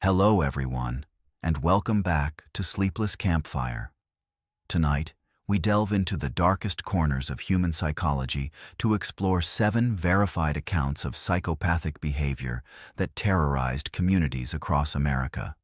Hello everyone, and welcome back to Sleepless Campfire. Tonight, we delve into the darkest corners of human psychology to explore 7 verified accounts of psychopathic behavior that terrorized communities across America.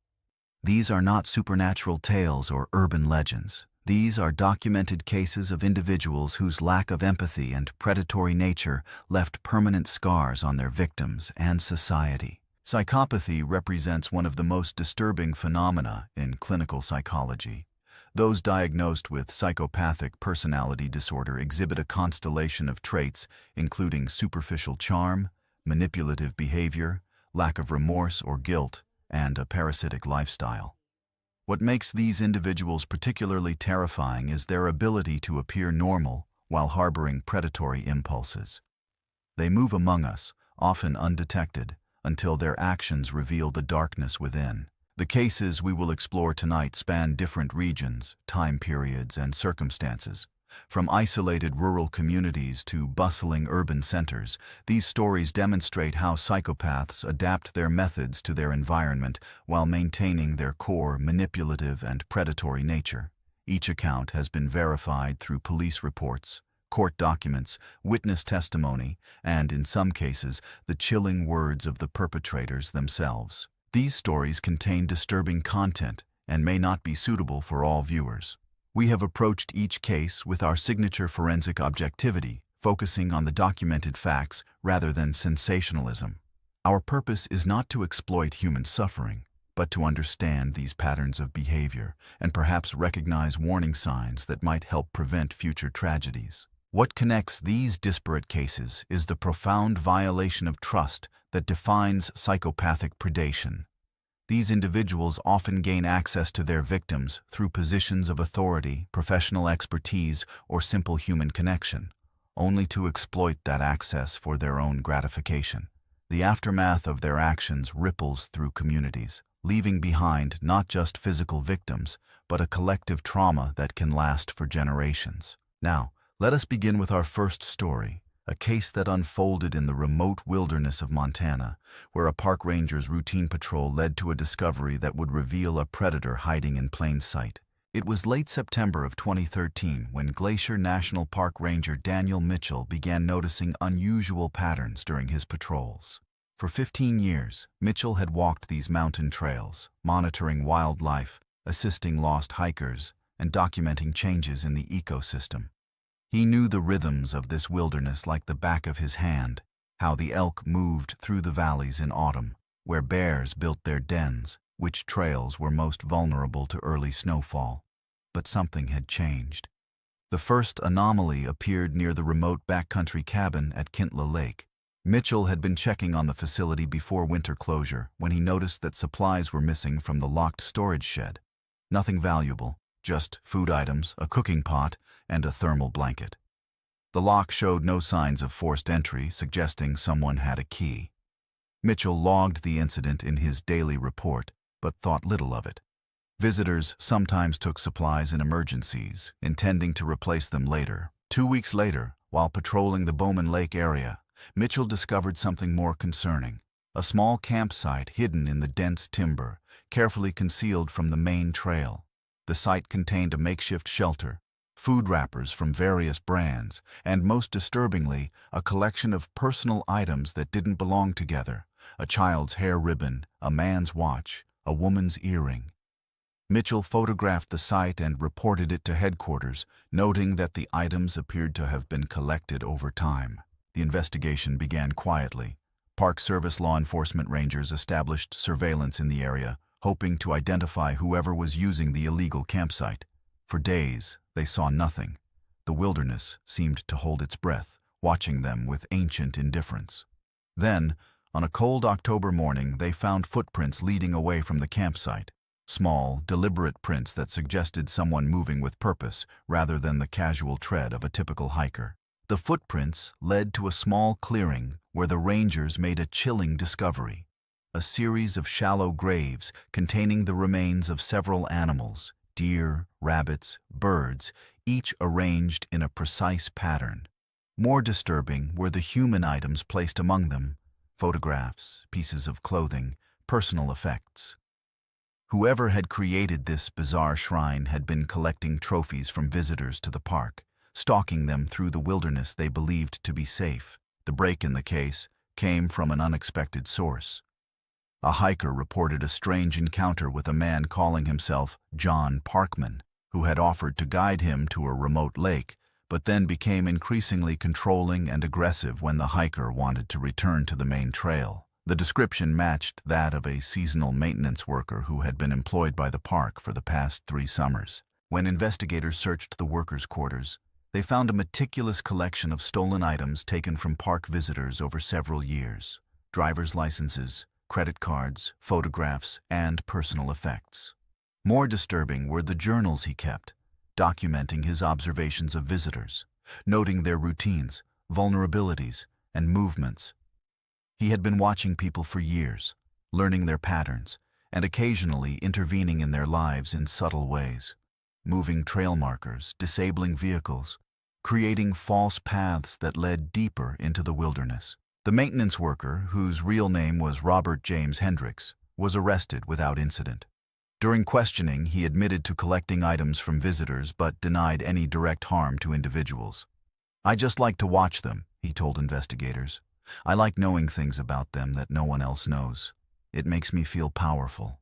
These are not supernatural tales or urban legends. These are documented cases of individuals whose lack of empathy and predatory nature left permanent scars on their victims and society. Psychopathy represents one of the most disturbing phenomena in clinical psychology. Those diagnosed with psychopathic personality disorder exhibit a constellation of traits including superficial charm, manipulative behavior, lack of remorse or guilt, and a parasitic lifestyle. What makes these individuals particularly terrifying is their ability to appear normal while harboring predatory impulses. They move among us, often undetected, until their actions reveal the darkness within. The cases we will explore tonight span different regions, time periods, and circumstances. From isolated rural communities to bustling urban centers, these stories demonstrate how psychopaths adapt their methods to their environment while maintaining their core manipulative and predatory nature. Each account has been verified through police reports, court documents, witness testimony, and, in some cases, the chilling words of the perpetrators themselves. These stories contain disturbing content and may not be suitable for all viewers. We have approached each case with our signature forensic objectivity, focusing on the documented facts rather than sensationalism. Our purpose is not to exploit human suffering, but to understand these patterns of behavior and perhaps recognize warning signs that might help prevent future tragedies. What connects these disparate cases is the profound violation of trust that defines psychopathic predation. These individuals often gain access to their victims through positions of authority, professional expertise, or simple human connection, only to exploit that access for their own gratification. The aftermath of their actions ripples through communities, leaving behind not just physical victims, but a collective trauma that can last for generations. Now, let us begin with our first story, a case that unfolded in the remote wilderness of Montana, where a park ranger's routine patrol led to a discovery that would reveal a predator hiding in plain sight. It was late September of 2013 when Glacier National Park Ranger Daniel Mitchell began noticing unusual patterns during his patrols. For 15 years, Mitchell had walked these mountain trails, monitoring wildlife, assisting lost hikers, and documenting changes in the ecosystem. He knew the rhythms of this wilderness like the back of his hand, how the elk moved through the valleys in autumn, where bears built their dens, which trails were most vulnerable to early snowfall. But something had changed. The first anomaly appeared near the remote backcountry cabin at Kintla Lake. Mitchell had been checking on the facility before winter closure when he noticed that supplies were missing from the locked storage shed. Nothing valuable, just food items, a cooking pot, and a thermal blanket. The lock showed no signs of forced entry, suggesting someone had a key. Mitchell logged the incident in his daily report, but thought little of it. Visitors sometimes took supplies in emergencies, intending to replace them later. 2 weeks later, while patrolling the Bowman Lake area, Mitchell discovered something more concerning. A small campsite hidden in the dense timber, carefully concealed from the main trail. The site contained a makeshift shelter, food wrappers from various brands, and most disturbingly, a collection of personal items that didn't belong together: a child's hair ribbon, a man's watch, a woman's earring. Mitchell photographed the site and reported it to headquarters, noting that the items appeared to have been collected over time. The investigation began quietly. Park Service law enforcement rangers established surveillance in the area, hoping to identify whoever was using the illegal campsite. For days, they saw nothing. The wilderness seemed to hold its breath, watching them with ancient indifference. Then, on a cold October morning, they found footprints leading away from the campsite. Small, deliberate prints that suggested someone moving with purpose rather than the casual tread of a typical hiker. The footprints led to a small clearing where the rangers made a chilling discovery. A series of shallow graves containing the remains of several animals, deer, rabbits, birds, each arranged in a precise pattern. More disturbing were the human items placed among them: photographs, pieces of clothing, personal effects. Whoever had created this bizarre shrine had been collecting trophies from visitors to the park, stalking them through the wilderness they believed to be safe. The break in the case came from an unexpected source. A hiker reported a strange encounter with a man calling himself John Parkman, who had offered to guide him to a remote lake, but then became increasingly controlling and aggressive when the hiker wanted to return to the main trail. The description matched that of a seasonal maintenance worker who had been employed by the park for the past 3 summers. When investigators searched the workers' quarters, they found a meticulous collection of stolen items taken from park visitors over several years: driver's licenses, credit cards, photographs, and personal effects. More disturbing were the journals he kept, documenting his observations of visitors, noting their routines, vulnerabilities, and movements. He had been watching people for years, learning their patterns, and occasionally intervening in their lives in subtle ways, moving trail markers, disabling vehicles, creating false paths that led deeper into the wilderness. The maintenance worker, whose real name was Robert James Hendricks, was arrested without incident. During questioning, he admitted to collecting items from visitors but denied any direct harm to individuals. "I just like to watch them," he told investigators. "I like knowing things about them that no one else knows. It makes me feel powerful."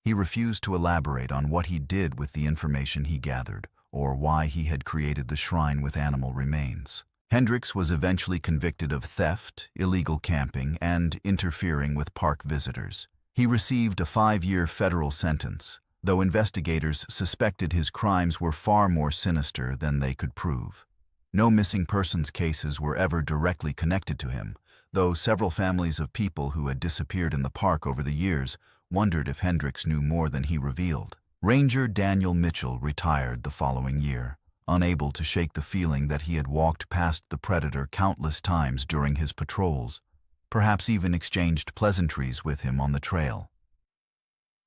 He refused to elaborate on what he did with the information he gathered or why he had created the shrine with animal remains. Hendricks was eventually convicted of theft, illegal camping, and interfering with park visitors. He received a 5-year federal sentence, though investigators suspected his crimes were far more sinister than they could prove. No missing persons cases were ever directly connected to him, though several families of people who had disappeared in the park over the years wondered if Hendricks knew more than he revealed. Ranger Daniel Mitchell retired the following year, unable to shake the feeling that he had walked past the predator countless times during his patrols, perhaps even exchanged pleasantries with him on the trail.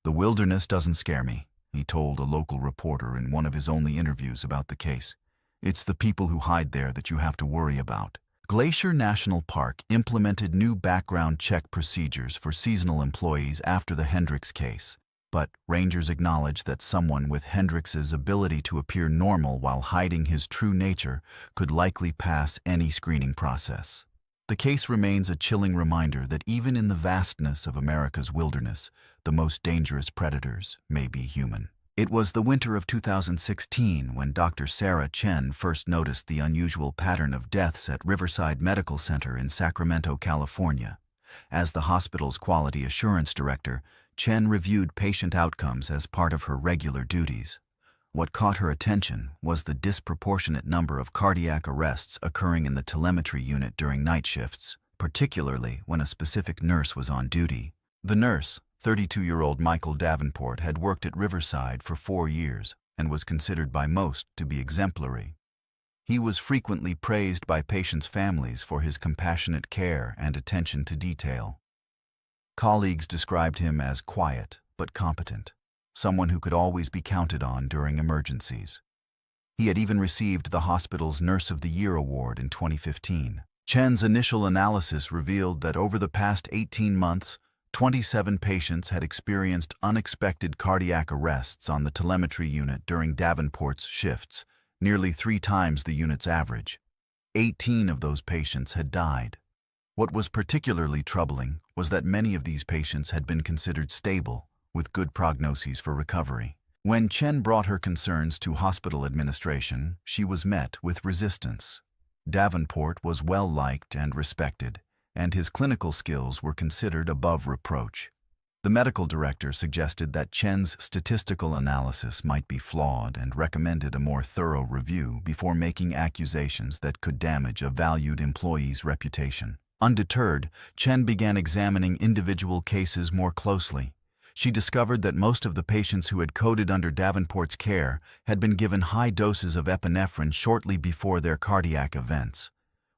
"The wilderness doesn't scare me," he told a local reporter in one of his only interviews about the case. "It's the people who hide there that you have to worry about." Glacier National Park implemented new background check procedures for seasonal employees after the Hendricks case, but rangers acknowledged that someone with Hendricks's ability to appear normal while hiding his true nature could likely pass any screening process. The case remains a chilling reminder that even in the vastness of America's wilderness, the most dangerous predators may be human. It was the winter of 2016 when Dr. Sarah Chen first noticed the unusual pattern of deaths at Riverside Medical Center in Sacramento, California. As the hospital's quality assurance director, Chen reviewed patient outcomes as part of her regular duties. What caught her attention was the disproportionate number of cardiac arrests occurring in the telemetry unit during night shifts, particularly when a specific nurse was on duty. The nurse, 32-year-old Michael Davenport, had worked at Riverside for 4 years and was considered by most to be exemplary. He was frequently praised by patients' families for his compassionate care and attention to detail. Colleagues described him as quiet but competent, someone who could always be counted on during emergencies. He had even received the hospital's Nurse of the Year award in 2015. Chen's initial analysis revealed that over the past 18 months, 27 patients had experienced unexpected cardiac arrests on the telemetry unit during Davenport's shifts, nearly 3 times the unit's average. 18 of those patients had died. What was particularly troubling was that many of these patients had been considered stable, with good prognoses for recovery. When Chen brought her concerns to hospital administration, she was met with resistance. Davenport was well-liked and respected, and his clinical skills were considered above reproach. The medical director suggested that Chen's statistical analysis might be flawed and recommended a more thorough review before making accusations that could damage a valued employee's reputation. Undeterred, Chen began examining individual cases more closely. She discovered that most of the patients who had coded under Davenport's care had been given high doses of epinephrine shortly before their cardiac events.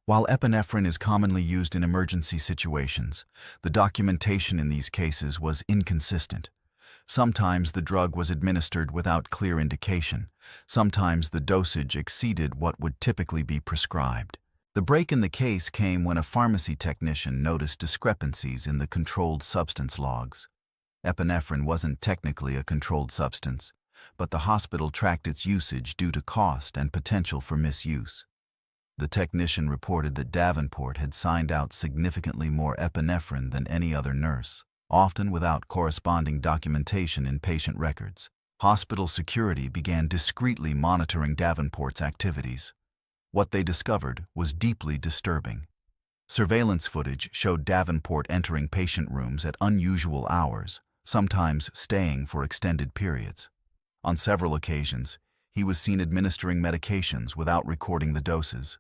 While epinephrine is commonly used in emergency situations, the documentation in these cases was inconsistent. Sometimes the drug was administered without clear indication. Sometimes the dosage exceeded what would typically be prescribed. The break in the case came when a pharmacy technician noticed discrepancies in the controlled substance logs. Epinephrine wasn't technically a controlled substance, but the hospital tracked its usage due to cost and potential for misuse. The technician reported that Davenport had signed out significantly more epinephrine than any other nurse, often without corresponding documentation in patient records. Hospital security began discreetly monitoring Davenport's activities. What they discovered was deeply disturbing. Surveillance footage showed Davenport entering patient rooms at unusual hours, sometimes staying for extended periods. On several occasions, he was seen administering medications without recording the doses.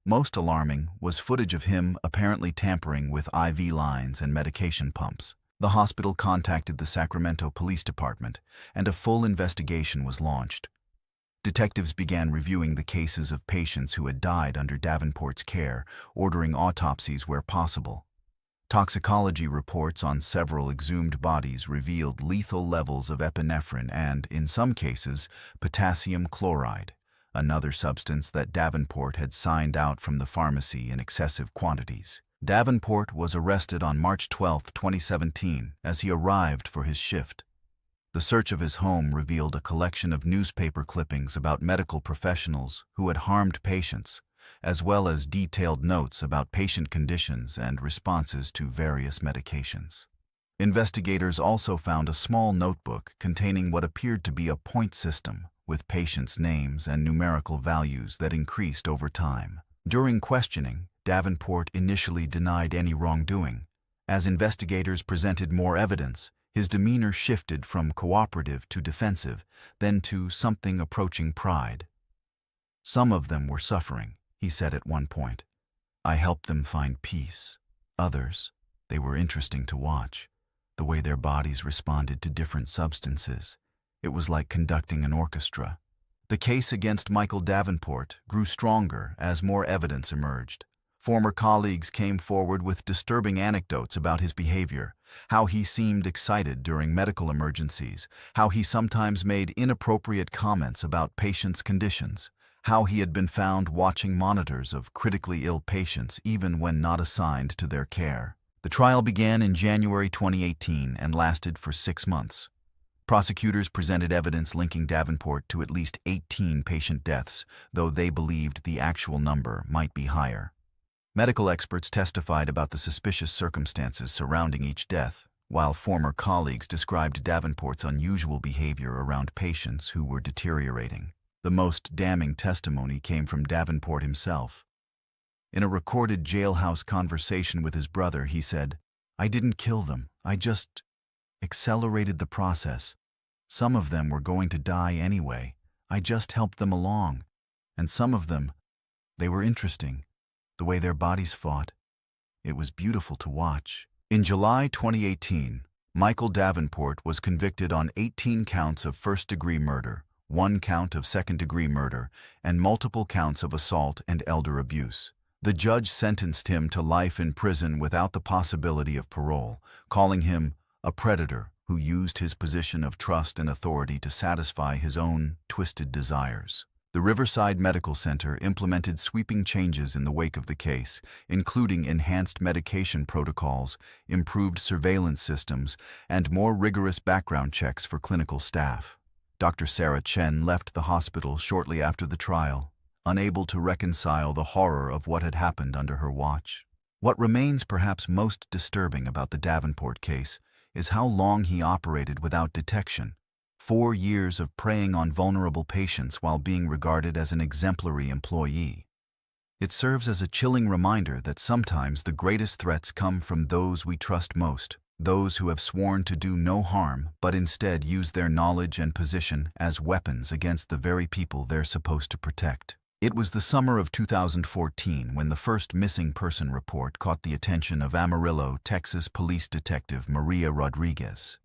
Most alarming was footage of him apparently tampering with IV lines and medication pumps. The hospital contacted the Sacramento Police Department, and a full investigation was launched. Detectives began reviewing the cases of patients who had died under Davenport's care, ordering autopsies where possible. Toxicology reports on several exhumed bodies revealed lethal levels of epinephrine and, in some cases, potassium chloride, another substance that Davenport had signed out from the pharmacy in excessive quantities. Davenport was arrested on March 12, 2017, as he arrived for his shift. The search of his home revealed a collection of newspaper clippings about medical professionals who had harmed patients, as well as detailed notes about patient conditions and responses to various medications. Investigators also found a small notebook containing what appeared to be a point system with patients' names and numerical values that increased over time. During questioning, Davenport initially denied any wrongdoing. As investigators presented more evidence, his demeanor shifted from cooperative to defensive, then to something approaching pride. "Some of them were suffering," he said at one point. "I helped them find peace. Others, they were interesting to watch. The way their bodies responded to different substances. It was like conducting an orchestra." The case against Michael Davenport grew stronger as more evidence emerged. Former colleagues came forward with disturbing anecdotes about his behavior, how he seemed excited during medical emergencies, how he sometimes made inappropriate comments about patients' conditions, how he had been found watching monitors of critically ill patients even when not assigned to their care. The trial began in January 2018 and lasted for 6 months. Prosecutors presented evidence linking Davenport to at least 18 patient deaths, though they believed the actual number might be higher. Medical experts testified about the suspicious circumstances surrounding each death, while former colleagues described Davenport's unusual behavior around patients who were deteriorating. The most damning testimony came from Davenport himself. In a recorded jailhouse conversation with his brother, he said, "I didn't kill them, I just accelerated the process. Some of them were going to die anyway. I just helped them along. And some of them, they were interesting. The way their bodies fought. It was beautiful to watch." In July 2018, Michael Davenport was convicted on 18 counts of first-degree murder, 1 count of second-degree murder, and multiple counts of assault and elder abuse. The judge sentenced him to life in prison without the possibility of parole, calling him a predator who used his position of trust and authority to satisfy his own twisted desires. The Riverside Medical Center implemented sweeping changes in the wake of the case, including enhanced medication protocols, improved surveillance systems, and more rigorous background checks for clinical staff. Dr. Sarah Chen left the hospital shortly after the trial, unable to reconcile the horror of what had happened under her watch. What remains perhaps most disturbing about the Davenport case is how long he operated without detection. 4 years of preying on vulnerable patients while being regarded as an exemplary employee. It serves as a chilling reminder that sometimes the greatest threats come from those we trust most, those who have sworn to do no harm but instead use their knowledge and position as weapons against the very people they're supposed to protect. It was the summer of 2014 when the first missing person report caught the attention of Amarillo, Texas police detective Maria Rodriguez.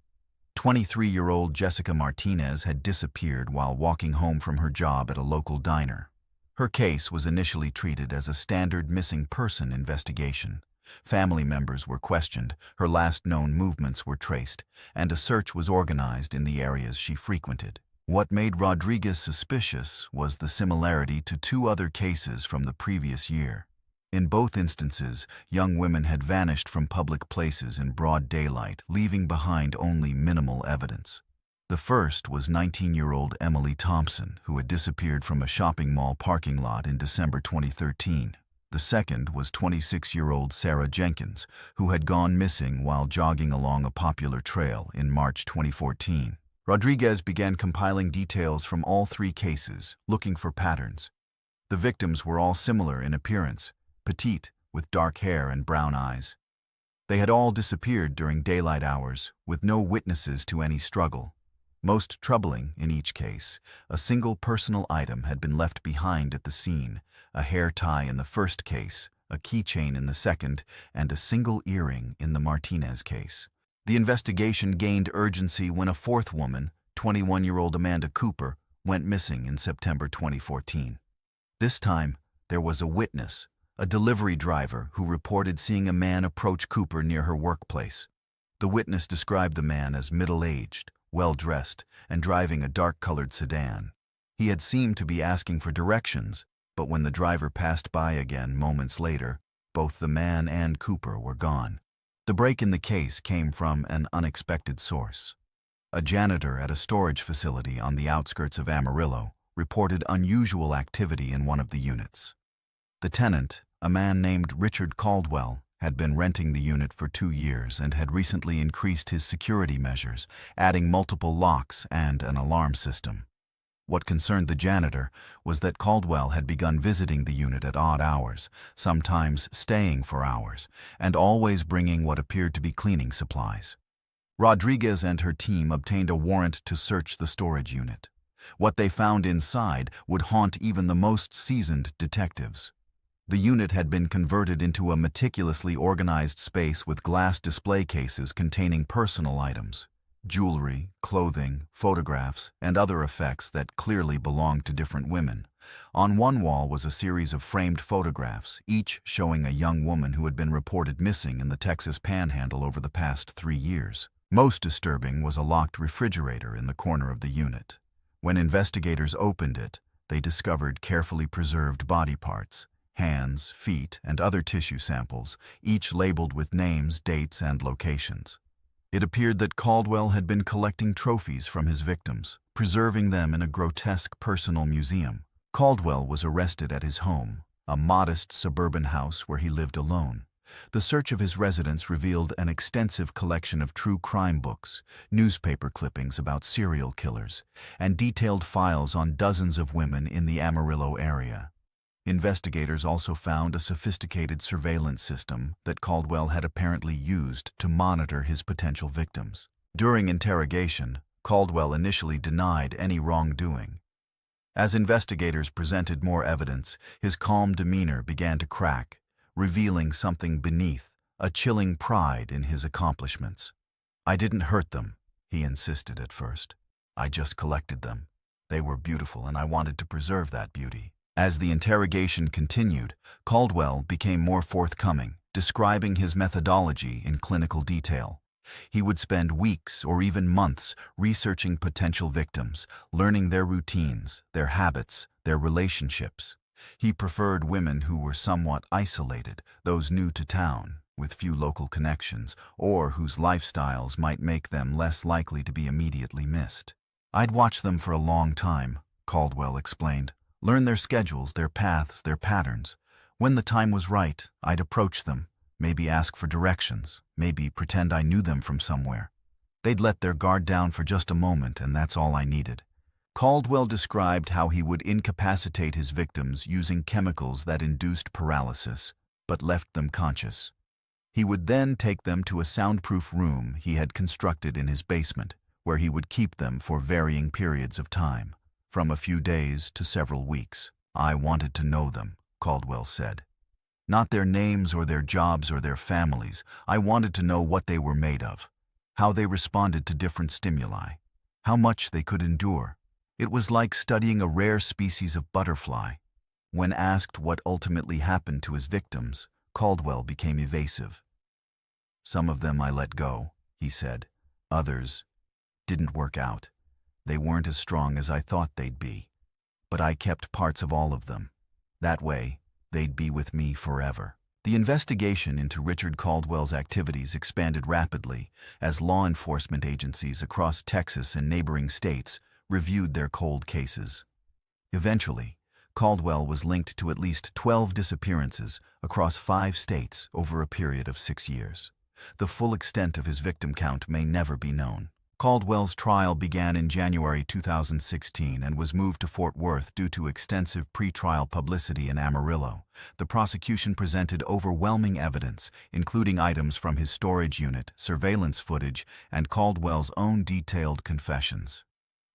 23-year-old Jessica Martinez had disappeared while walking home from her job at a local diner. Her case was initially treated as a standard missing person investigation. Family members were questioned, her last known movements were traced, and a search was organized in the areas she frequented. What made Rodriguez suspicious was the similarity to 2 other cases from the previous year. In both instances, young women had vanished from public places in broad daylight, leaving behind only minimal evidence. The first was 19-year-old Emily Thompson, who had disappeared from a shopping mall parking lot in December 2013. The second was 26-year-old Sarah Jenkins, who had gone missing while jogging along a popular trail in March 2014. Rodriguez began compiling details from all three cases, looking for patterns. The victims were all similar in appearance, petite, with dark hair and brown eyes. They had all disappeared during daylight hours, with no witnesses to any struggle. Most troubling in each case, a single personal item had been left behind at the scene, a hair tie in the first case, a keychain in the second, and a single earring in the Martinez case. The investigation gained urgency when a fourth woman, 21-year-old Amanda Cooper, went missing in September 2014. This time, there was a witness, a delivery driver who reported seeing a man approach Cooper near her workplace. The witness described the man as middle-aged, well-dressed, and driving a dark-colored sedan. He had seemed to be asking for directions, but when the driver passed by again moments later, both the man and Cooper were gone. The break in the case came from an unexpected source. A janitor at a storage facility on the outskirts of Amarillo reported unusual activity in one of the units. The tenant, a man named Richard Caldwell, had been renting the unit for 2 years and had recently increased his security measures, adding multiple locks and an alarm system. What concerned the janitor was that Caldwell had begun visiting the unit at odd hours, sometimes staying for hours, and always bringing what appeared to be cleaning supplies. Rodriguez and her team obtained a warrant to search the storage unit. What they found inside would haunt even the most seasoned detectives. The unit had been converted into a meticulously organized space with glass display cases containing personal items, jewelry, clothing, photographs, and other effects that clearly belonged to different women. On one wall was a series of framed photographs, each showing a young woman who had been reported missing in the Texas Panhandle over the past 3 years. Most disturbing was a locked refrigerator in the corner of the unit. When investigators opened it, they discovered carefully preserved body parts, hands, feet, and other tissue samples, each labeled with names, dates, and locations. It appeared that Caldwell had been collecting trophies from his victims, preserving them in a grotesque personal museum. Caldwell was arrested at his home, a modest suburban house where he lived alone. The search of his residence revealed an extensive collection of true crime books, newspaper clippings about serial killers, and detailed files on dozens of women in the Amarillo area. Investigators also found a sophisticated surveillance system that Caldwell had apparently used to monitor his potential victims. During interrogation, Caldwell initially denied any wrongdoing. As investigators presented more evidence, his calm demeanor began to crack, revealing something beneath, a chilling pride in his accomplishments. "I didn't hurt them," he insisted at first. "I just collected them. They were beautiful and I wanted to preserve that beauty." As the interrogation continued, Caldwell became more forthcoming, describing his methodology in clinical detail. He would spend weeks or even months researching potential victims, learning their routines, their habits, their relationships. He preferred women who were somewhat isolated, those new to town, with few local connections, or whose lifestyles might make them less likely to be immediately missed. "I'd watch them for a long time," Caldwell explained. "Learn their schedules, their paths, their patterns. When the time was right, I'd approach them, maybe ask for directions, maybe pretend I knew them from somewhere. They'd let their guard down for just a moment, and that's all I needed." Caldwell described how he would incapacitate his victims using chemicals that induced paralysis, but left them conscious. He would then take them to a soundproof room he had constructed in his basement, where he would keep them for varying periods of time, from a few days to several weeks. "I wanted to know them," Caldwell said. "Not their names or their jobs or their families. I wanted to know what they were made of, how they responded to different stimuli, how much they could endure. It was like studying a rare species of butterfly." When asked what ultimately happened to his victims, Caldwell became evasive. "Some of them I let go," he said. "Others didn't work out. They weren't as strong as I thought they'd be. But I kept parts of all of them. That way, they'd be with me forever. The investigation into Richard Caldwell's activities expanded rapidly as law enforcement agencies across Texas and neighboring states reviewed their cold cases. Eventually, Caldwell was linked to at least 12 disappearances across 5 states over a period of 6 years. The full extent of his victim count may never be known. Caldwell's trial began in January 2016 and was moved to Fort Worth due to extensive pre-trial publicity in Amarillo. The prosecution presented overwhelming evidence, including items from his storage unit, surveillance footage, and Caldwell's own detailed confessions.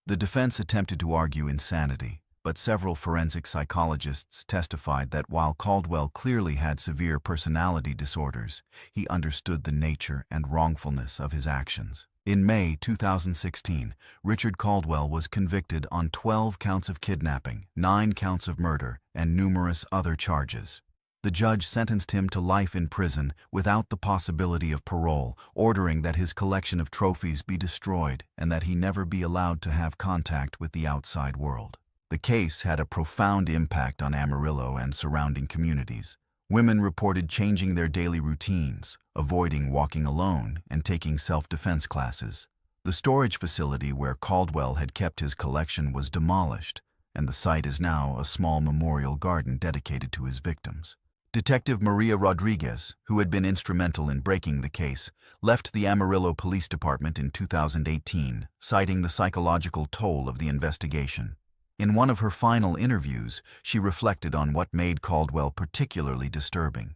The defense attempted to argue insanity, but several forensic psychologists testified that while Caldwell clearly had severe personality disorders, he understood the nature and wrongfulness of his actions. In May 2016, Richard Caldwell was convicted on 12 counts of kidnapping, 9 counts of murder, and numerous other charges. The judge sentenced him to life in prison without the possibility of parole, ordering that his collection of trophies be destroyed and that he never be allowed to have contact with the outside world. The case had a profound impact on Amarillo and surrounding communities. Women reported changing their daily routines, avoiding walking alone, and taking self-defense classes. The storage facility where Caldwell had kept his collection was demolished, and the site is now a small memorial garden dedicated to his victims. Detective Maria Rodriguez, who had been instrumental in breaking the case, left the Amarillo Police Department in 2018, citing the psychological toll of the investigation. In one of her final interviews, she reflected on what made Caldwell particularly disturbing.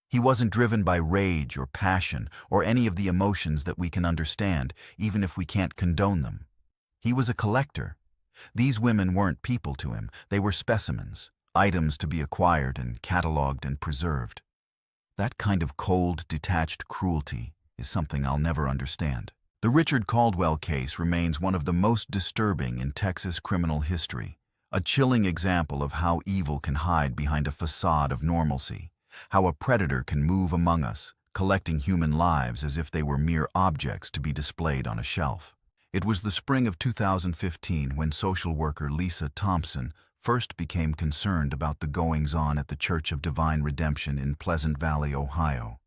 He wasn't driven by rage or passion or any of the emotions that we can understand, even if we can't condone them. He was a collector. These women weren't people to him. They were specimens, items to be acquired and cataloged and preserved. That kind of cold, detached cruelty is something I'll never understand. The Richard Caldwell case remains one of the most disturbing in Texas criminal history, a chilling example of how evil can hide behind a facade of normalcy, how a predator can move among us, collecting human lives as if they were mere objects to be displayed on a shelf. It was the spring of 2015 when social worker Lisa Thompson first became concerned about the goings-on at the Church of Divine Redemption in Pleasant Valley, Ohio.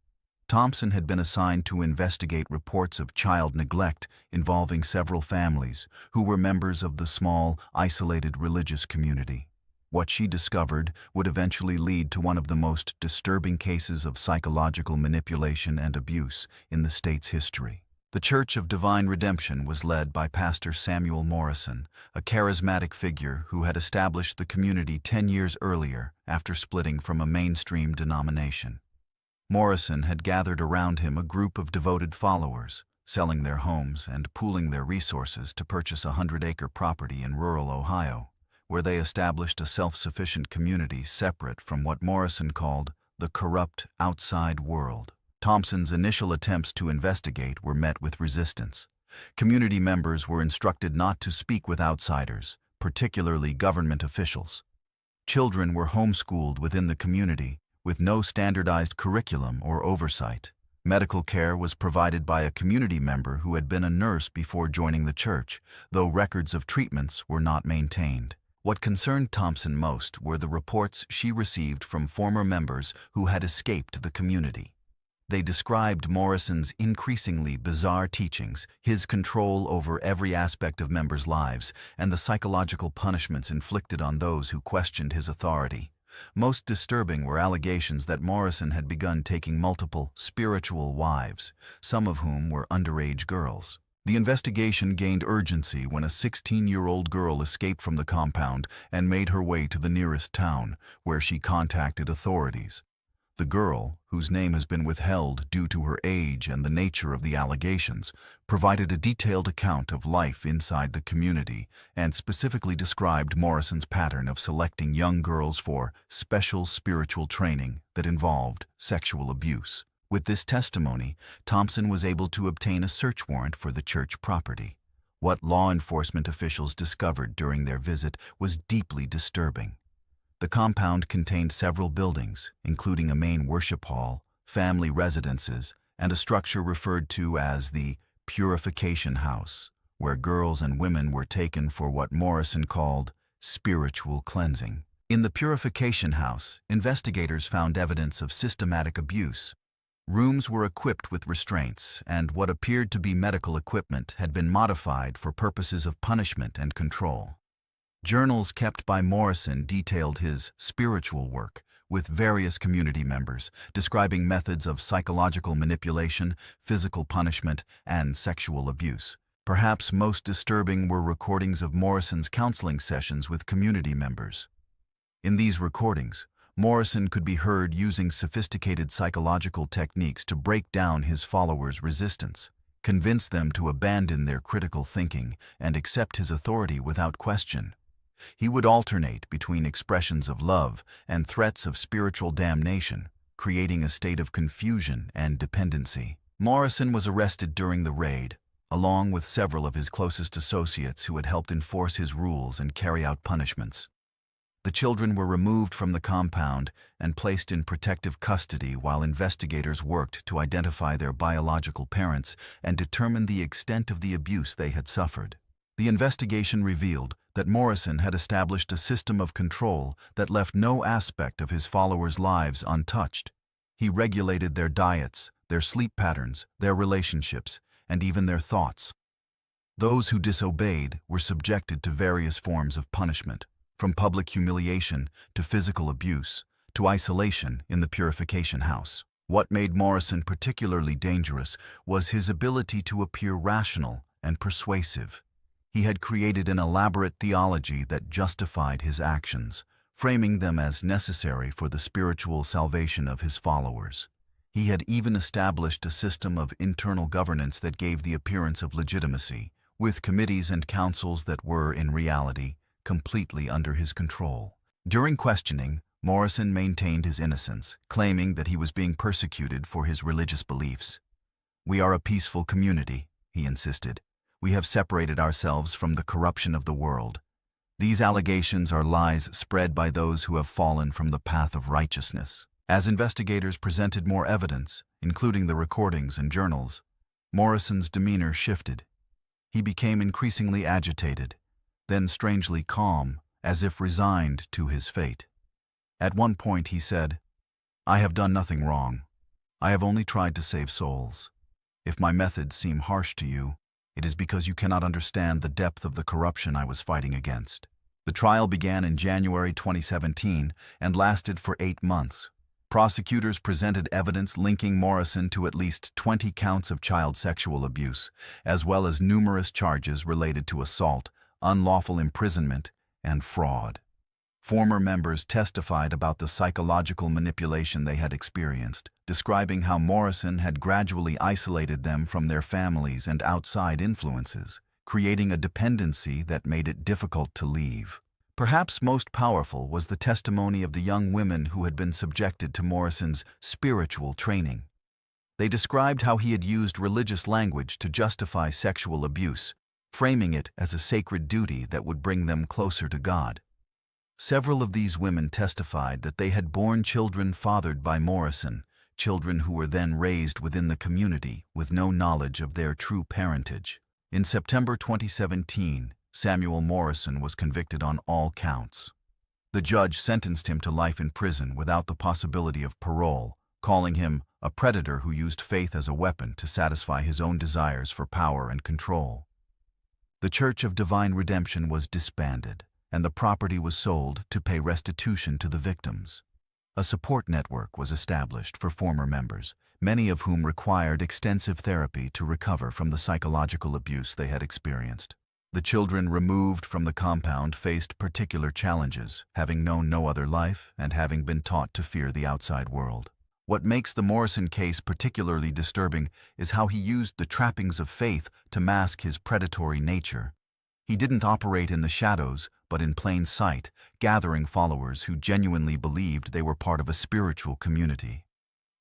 Thompson had been assigned to investigate reports of child neglect involving several families who were members of the small, isolated religious community. What she discovered would eventually lead to one of the most disturbing cases of psychological manipulation and abuse in the state's history. The Church of Divine Redemption was led by Pastor Samuel Morrison, a charismatic figure who had established the community 10 years earlier after splitting from a mainstream denomination. Morrison had gathered around him a group of devoted followers, selling their homes and pooling their resources to purchase a 100-acre property in rural Ohio, where they established a self-sufficient community separate from what Morrison called the corrupt outside world. Thompson's initial attempts to investigate were met with resistance. Community members were instructed not to speak with outsiders, particularly government officials. Children were homeschooled within the community, with no standardized curriculum or oversight. Medical care was provided by a community member who had been a nurse before joining the church, though records of treatments were not maintained. What concerned Thompson most were the reports she received from former members who had escaped the community. They described Morrison's increasingly bizarre teachings, his control over every aspect of members' lives, and the psychological punishments inflicted on those who questioned his authority. Most disturbing were allegations that Morrison had begun taking multiple spiritual wives, some of whom were underage girls. The investigation gained urgency when a 16-year-old girl escaped from the compound and made her way to the nearest town, where she contacted authorities. The girl, whose name has been withheld due to her age and the nature of the allegations, provided a detailed account of life inside the community and specifically described Morrison's pattern of selecting young girls for special spiritual training that involved sexual abuse. With this testimony, Thompson was able to obtain a search warrant for the church property. What law enforcement officials discovered during their visit was deeply disturbing. The compound contained several buildings, including a main worship hall, family residences, and a structure referred to as the Purification House, where girls and women were taken for what Morrison called spiritual cleansing. In the purification house, investigators found evidence of systematic abuse. Rooms were equipped with restraints, and what appeared to be medical equipment had been modified for purposes of punishment and control. Journals kept by Morrison detailed his spiritual work with various community members, describing methods of psychological manipulation, physical punishment, and sexual abuse. Perhaps most disturbing were recordings of Morrison's counseling sessions with community members. In these recordings, Morrison could be heard using sophisticated psychological techniques to break down his followers' resistance, convince them to abandon their critical thinking, and accept his authority without question. He would alternate between expressions of love and threats of spiritual damnation, creating a state of confusion and dependency. Morrison was arrested during the raid, along with several of his closest associates who had helped enforce his rules and carry out punishments. The children were removed from the compound and placed in protective custody while investigators worked to identify their biological parents and determine the extent of the abuse they had suffered. The investigation revealed that Morrison had established a system of control that left no aspect of his followers' lives untouched. He regulated their diets, their sleep patterns, their relationships, and even their thoughts. Those who disobeyed were subjected to various forms of punishment, from public humiliation to physical abuse to isolation in the purification house. What made Morrison particularly dangerous was his ability to appear rational and persuasive. He had created an elaborate theology that justified his actions, framing them as necessary for the spiritual salvation of his followers. He had even established a system of internal governance that gave the appearance of legitimacy, with committees and councils that were, in reality, completely under his control. During questioning, Morrison maintained his innocence, claiming that he was being persecuted for his religious beliefs. "We are a peaceful community," he insisted. "We have separated ourselves from the corruption of the world. These allegations are lies spread by those who have fallen from the path of righteousness." As investigators presented more evidence, including the recordings and journals, Morrison's demeanor shifted. He became increasingly agitated, then strangely calm, as if resigned to his fate. At one point he said, "I have done nothing wrong. I have only tried to save souls. If my methods seem harsh to you, it is because you cannot understand the depth of the corruption I was fighting against." The trial began in January 2017 and lasted for 8 months. Prosecutors presented evidence linking Morrison to at least 20 counts of child sexual abuse, as well as numerous charges related to assault, unlawful imprisonment, and fraud. Former members testified about the psychological manipulation they had experienced, describing how Morrison had gradually isolated them from their families and outside influences, creating a dependency that made it difficult to leave. Perhaps most powerful was the testimony of the young women who had been subjected to Morrison's spiritual training. They described how he had used religious language to justify sexual abuse, framing it as a sacred duty that would bring them closer to God. Several of these women testified that they had borne children fathered by Morrison, children who were then raised within the community with no knowledge of their true parentage. In September 2017, Samuel Morrison was convicted on all counts. The judge sentenced him to life in prison without the possibility of parole, calling him a predator who used faith as a weapon to satisfy his own desires for power and control. The Church of Divine Redemption was disbanded, and the property was sold to pay restitution to the victims. A support network was established for former members, many of whom required extensive therapy to recover from the psychological abuse they had experienced. The children removed from the compound faced particular challenges, having known no other life and having been taught to fear the outside world. What makes the Morrison case particularly disturbing is how he used the trappings of faith to mask his predatory nature. He didn't operate in the shadows, but in plain sight, gathering followers who genuinely believed they were part of a spiritual community.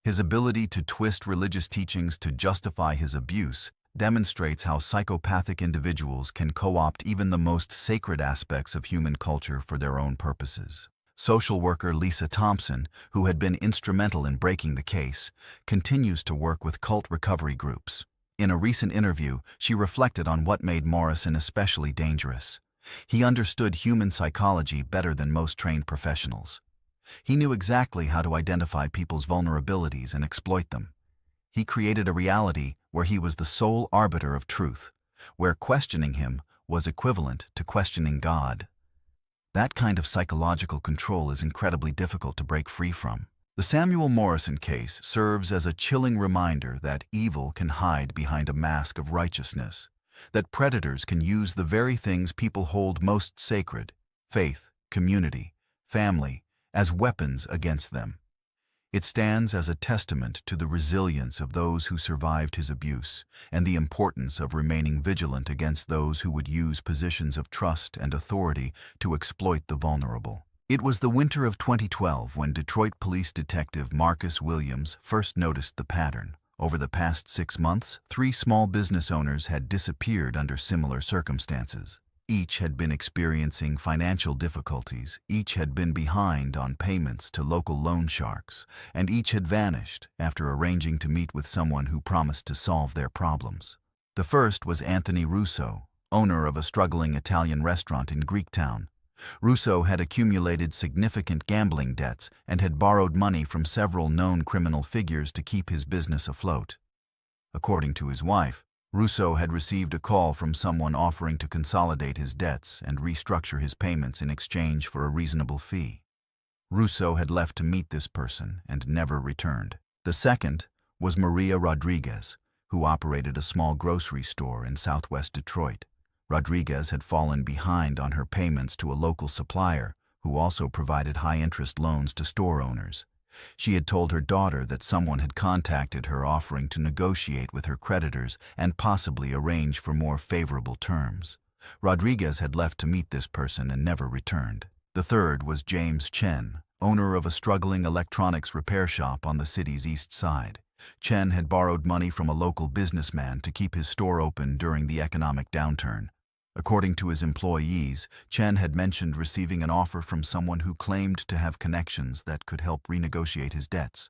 His ability to twist religious teachings to justify his abuse demonstrates how psychopathic individuals can co-opt even the most sacred aspects of human culture for their own purposes. Social worker Lisa Thompson, who had been instrumental in breaking the case, continues to work with cult recovery groups. In a recent interview, she reflected on what made Morrison especially dangerous. He understood human psychology better than most trained professionals. He knew exactly how to identify people's vulnerabilities and exploit them. He created a reality where he was the sole arbiter of truth, where questioning him was equivalent to questioning God. That kind of psychological control is incredibly difficult to break free from. The Samuel Morrison case serves as a chilling reminder that evil can hide behind a mask of righteousness, that predators can use the very things people hold most sacred, faith, community, family, as weapons against them. It stands as a testament to the resilience of those who survived his abuse and the importance of remaining vigilant against those who would use positions of trust and authority to exploit the vulnerable. It was the winter of 2012 when Detroit police detective Marcus Williams first noticed the pattern. Over the past 6 months, 3 small business owners had disappeared under similar circumstances. Each had been experiencing financial difficulties, each had been behind on payments to local loan sharks, and each had vanished after arranging to meet with someone who promised to solve their problems. The first was Anthony Russo, owner of a struggling Italian restaurant in Greektown. Russo had accumulated significant gambling debts and had borrowed money from several known criminal figures to keep his business afloat. According to his wife, Russo had received a call from someone offering to consolidate his debts and restructure his payments in exchange for a reasonable fee. Russo had left to meet this person and never returned. The second was Maria Rodriguez, who operated a small grocery store in southwest Detroit. Rodriguez had fallen behind on her payments to a local supplier who also provided high-interest loans to store owners. She had told her daughter that someone had contacted her offering to negotiate with her creditors and possibly arrange for more favorable terms. Rodriguez had left to meet this person and never returned. The third was James Chen, owner of a struggling electronics repair shop on the city's east side. Chen had borrowed money from a local businessman to keep his store open during the economic downturn. According to his employees, Chen had mentioned receiving an offer from someone who claimed to have connections that could help renegotiate his debts.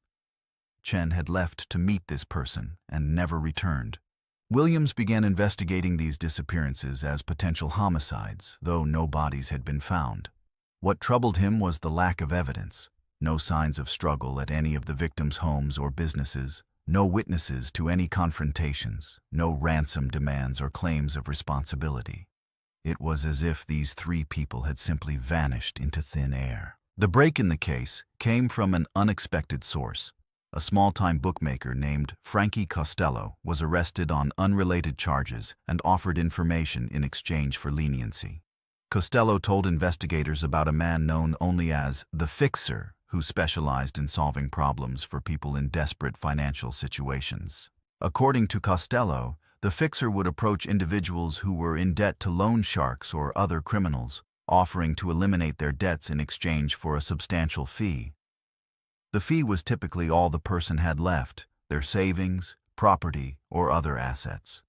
Chen had left to meet this person and never returned. Williams began investigating these disappearances as potential homicides, though no bodies had been found. What troubled him was the lack of evidence. No signs of struggle at any of the victims' homes or businesses, no witnesses to any confrontations, no ransom demands or claims of responsibility. It was as if these 3 people had simply vanished into thin air. The break in the case came from an unexpected source. A small-time bookmaker named Frankie Costello was arrested on unrelated charges and offered information in exchange for leniency. Costello told investigators about a man known only as the Fixer, who specialized in solving problems for people in desperate financial situations. According to Costello, the Fixer would approach individuals who were in debt to loan sharks or other criminals, offering to eliminate their debts in exchange for a substantial fee. The fee was typically all the person had left, their savings, property, or other assets.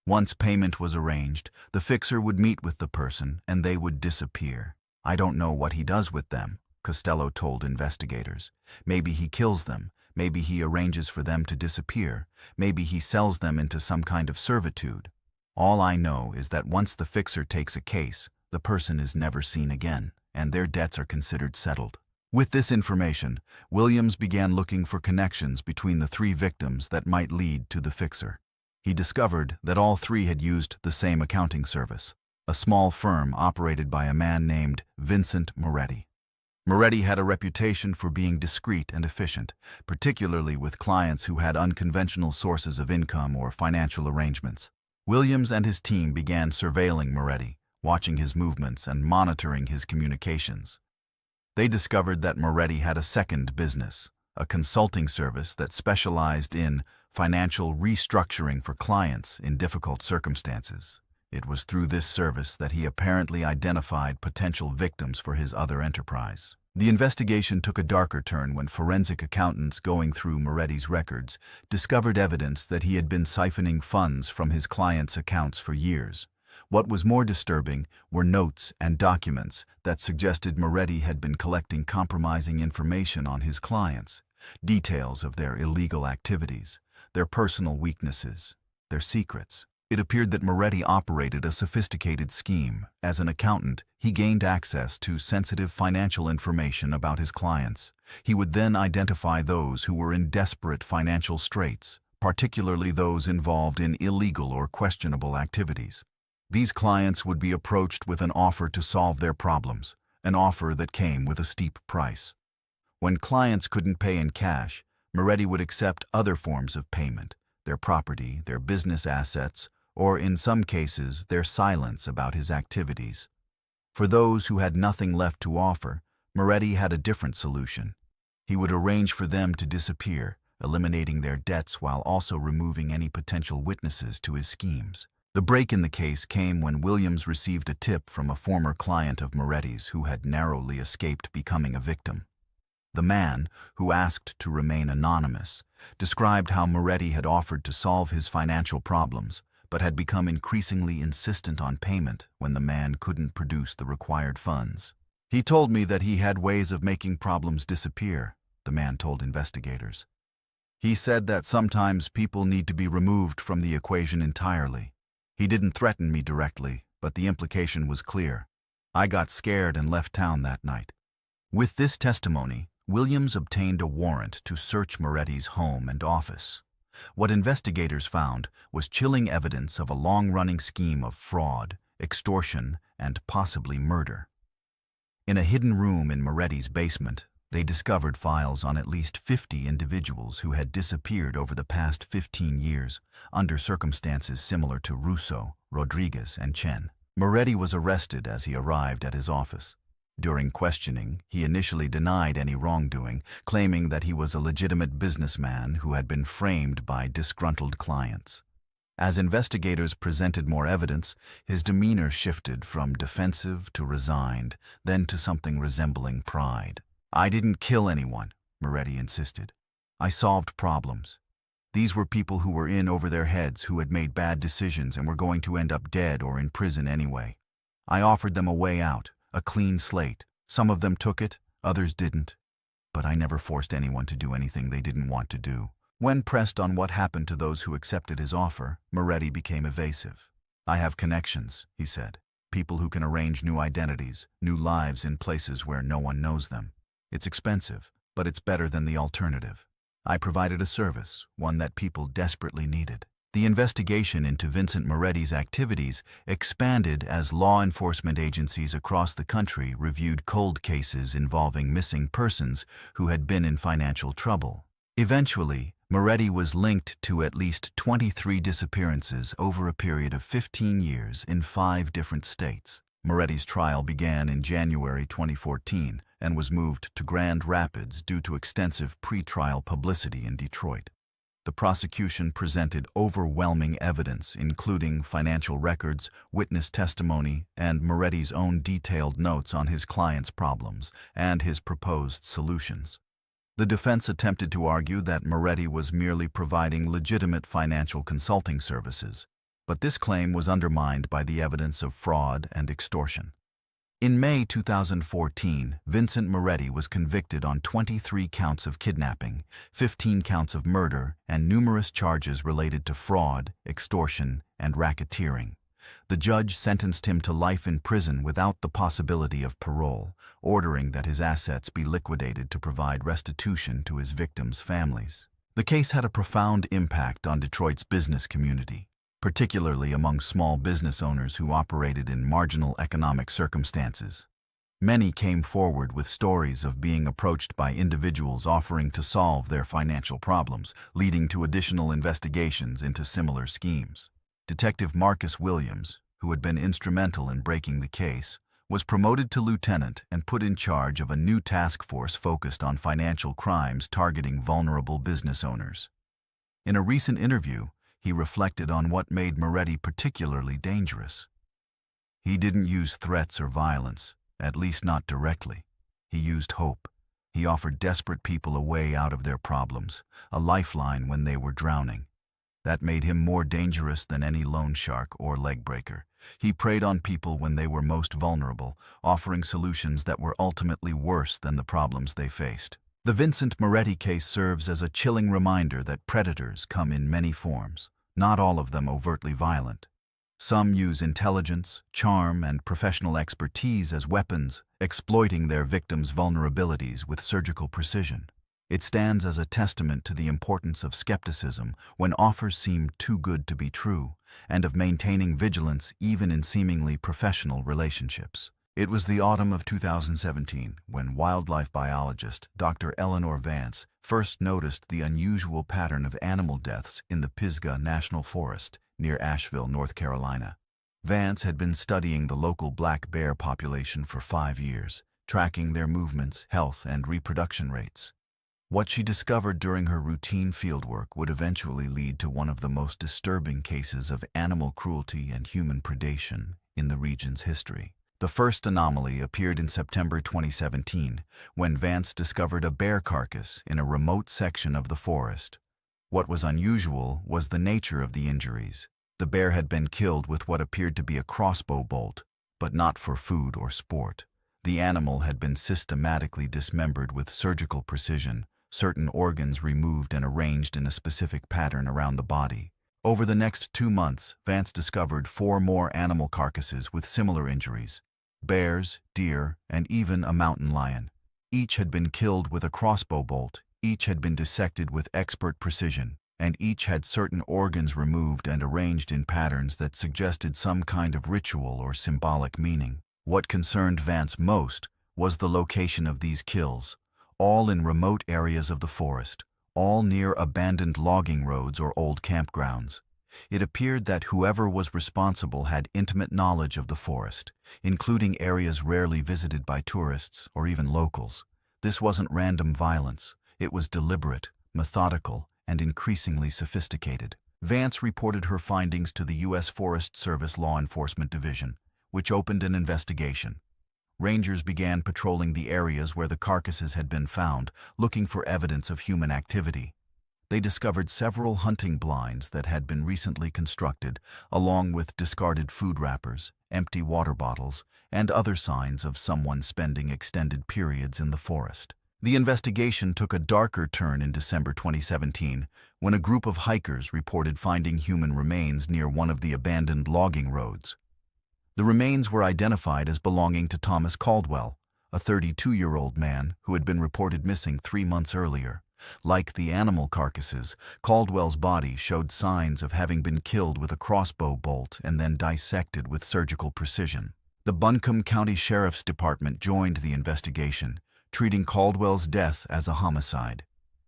Once payment was arranged, the Fixer would meet with the person and they would disappear. "I don't know what he does with them," Costello told investigators. "Maybe he kills them. Maybe he arranges for them to disappear. Maybe he sells them into some kind of servitude. All I know is that once the Fixer takes a case, the person is never seen again, and their debts are considered settled." With this information, Williams began looking for connections between the 3 victims that might lead to the Fixer. He discovered that all 3 had used the same accounting service, a small firm operated by a man named Vincent Moretti. Moretti had a reputation for being discreet and efficient, particularly with clients who had unconventional sources of income or financial arrangements. Williams and his team began surveilling Moretti, watching his movements and monitoring his communications. They discovered that Moretti had a second business, a consulting service that specialized in financial restructuring for clients in difficult circumstances. It was through this service that he apparently identified potential victims for his other enterprise. The investigation took a darker turn when forensic accountants going through Moretti's records discovered evidence that he had been siphoning funds from his clients' accounts for years. What was more disturbing were notes and documents that suggested Moretti had been collecting compromising information on his clients, details of their illegal activities, their personal weaknesses, their secrets. It appeared that Moretti operated a sophisticated scheme. As an accountant, he gained access to sensitive financial information about his clients. He would then identify those who were in desperate financial straits, particularly those involved in illegal or questionable activities. These clients would be approached with an offer to solve their problems, an offer that came with a steep price. When clients couldn't pay in cash, Moretti would accept other forms of payment, their property, their business assets, or in some cases, their silence about his activities. For those who had nothing left to offer, Moretti had a different solution. He would arrange for them to disappear, eliminating their debts while also removing any potential witnesses to his schemes. The break in the case came when Williams received a tip from a former client of Moretti's who had narrowly escaped becoming a victim. The man, who asked to remain anonymous, described how Moretti had offered to solve his financial problems, but had become increasingly insistent on payment when the man couldn't produce the required funds. "He told me that he had ways of making problems disappear," the man told investigators. "He said that sometimes people need to be removed from the equation entirely. He didn't threaten me directly, but the implication was clear. I got scared and left town that night." With this testimony, Williams obtained a warrant to search Moretti's home and office. What investigators found was chilling evidence of a long-running scheme of fraud, extortion, and possibly murder. In a hidden room in Moretti's basement, they discovered files on at least 50 individuals who had disappeared over the past 15 years, under circumstances similar to Russo, Rodriguez, and Chen. Moretti was arrested as he arrived at his office. During questioning, he initially denied any wrongdoing, claiming that he was a legitimate businessman who had been framed by disgruntled clients. As investigators presented more evidence, his demeanor shifted from defensive to resigned, then to something resembling pride. "I didn't kill anyone," Moretti insisted. "I solved problems. These were people who were in over their heads, who had made bad decisions and were going to end up dead or in prison anyway. I offered them a way out, a clean slate. Some of them took it, others didn't. But I never forced anyone to do anything they didn't want to do." When pressed on what happened to those who accepted his offer, Moretti became evasive. "I have connections," he said. "People who can arrange new identities, new lives in places where no one knows them. It's expensive, but it's better than the alternative. I provided a service, one that people desperately needed." The investigation into Vincent Moretti's activities expanded as law enforcement agencies across the country reviewed cold cases involving missing persons who had been in financial trouble. Eventually, Moretti was linked to at least 23 disappearances over a period of 15 years in 5 different states. Moretti's trial began in January 2014 and was moved to Grand Rapids due to extensive pre-trial publicity in Detroit. The prosecution presented overwhelming evidence, including financial records, witness testimony, and Moretti's own detailed notes on his clients' problems and his proposed solutions. The defense attempted to argue that Moretti was merely providing legitimate financial consulting services, but this claim was undermined by the evidence of fraud and extortion. In May 2014, Vincent Moretti was convicted on 23 counts of kidnapping, 15 counts of murder, and numerous charges related to fraud, extortion, and racketeering. The judge sentenced him to life in prison without the possibility of parole, ordering that his assets be liquidated to provide restitution to his victims' families. The case had a profound impact on Detroit's business community, particularly among small business owners who operated in marginal economic circumstances. Many came forward with stories of being approached by individuals offering to solve their financial problems, leading to additional investigations into similar schemes. Detective Marcus Williams, who had been instrumental in breaking the case, was promoted to lieutenant and put in charge of a new task force focused on financial crimes targeting vulnerable business owners. In a recent interview, he reflected on what made Moretti particularly dangerous. "He didn't use threats or violence, at least not directly. He used hope. He offered desperate people a way out of their problems, a lifeline when they were drowning. That made him more dangerous than any loan shark or leg breaker. He preyed on people when they were most vulnerable, offering solutions that were ultimately worse than the problems they faced." The Vincent Moretti case serves as a chilling reminder that predators come in many forms. not all of them overtly violent. Some use intelligence, charm, and professional expertise as weapons, exploiting their victims' vulnerabilities with surgical precision. It stands as a testament to the importance of skepticism when offers seem too good to be true, and of maintaining vigilance even in seemingly professional relationships. It was the autumn of 2017 when wildlife biologist Dr. Eleanor Vance first noticed the unusual pattern of animal deaths in the Pisgah National Forest near Asheville, North Carolina. Vance had been studying the local black bear population for 5 years, tracking their movements, health, and reproduction rates. What she discovered during her routine fieldwork would eventually lead to one of the most disturbing cases of animal cruelty and human predation in the region's history. The first anomaly appeared in September 2017, when Vance discovered a bear carcass in a remote section of the forest. What was unusual was the nature of the injuries. The bear had been killed with what appeared to be a crossbow bolt, but not for food or sport. The animal had been systematically dismembered with surgical precision, certain organs removed and arranged in a specific pattern around the body. Over the next 2 months, Vance discovered 4 more animal carcasses with similar injuries: bears, deer, and even a mountain lion. Each had been killed with a crossbow bolt, each had been dissected with expert precision, and each had certain organs removed and arranged in patterns that suggested some kind of ritual or symbolic meaning. What concerned Vance most was the location of these kills, all in remote areas of the forest, all near abandoned logging roads or old campgrounds. It appeared that whoever was responsible had intimate knowledge of the forest, including areas rarely visited by tourists or even locals. This wasn't random violence. It was deliberate, methodical, and increasingly sophisticated. Vance reported her findings to the U.S. Forest Service Law Enforcement Division, which opened an investigation. Rangers began patrolling the areas where the carcasses had been found, looking for evidence of human activity. They discovered several hunting blinds that had been recently constructed, along with discarded food wrappers, empty water bottles, and other signs of someone spending extended periods in the forest. The investigation took a darker turn in December 2017, when a group of hikers reported finding human remains near one of the abandoned logging roads. The remains were identified as belonging to Thomas Caldwell, a 32-year-old man who had been reported missing 3 months earlier. Like the animal carcasses, Caldwell's body showed signs of having been killed with a crossbow bolt and then dissected with surgical precision. The Buncombe County Sheriff's Department joined the investigation, treating Caldwell's death as a homicide.